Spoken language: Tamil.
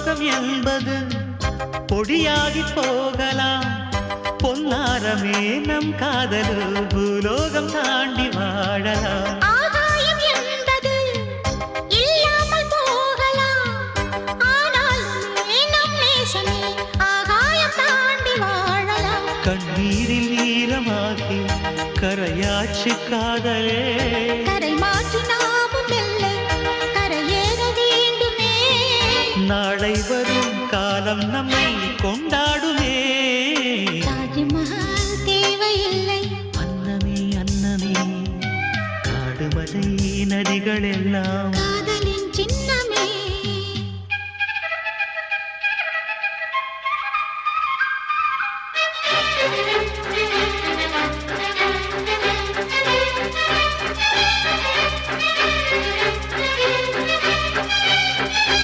பூலோகம் என்பது பொடியாகி போகலாம். பொன்னாரமே நம் காதலு பூலோகம் தாண்டி வாழலாம். ஆகாயம் என்பது இல்லாமல் போகலாம். ஆனால் நம் நேசமே ஆகாயம் தாண்டி வாழலாம். கண்ணீரில் ஈரமாகி கரையாட்சி காதலே. கரை மாற்றி நாமும் வெல்ல கரையேற வேண்டுமே. நாளை வரும் காலம் நம்மை கொண்டாடுமே. தாஜ்மஹால் தேவையில்லை. அன்னமே அன்னமே காடுமலை நதிகள் எல்லாம்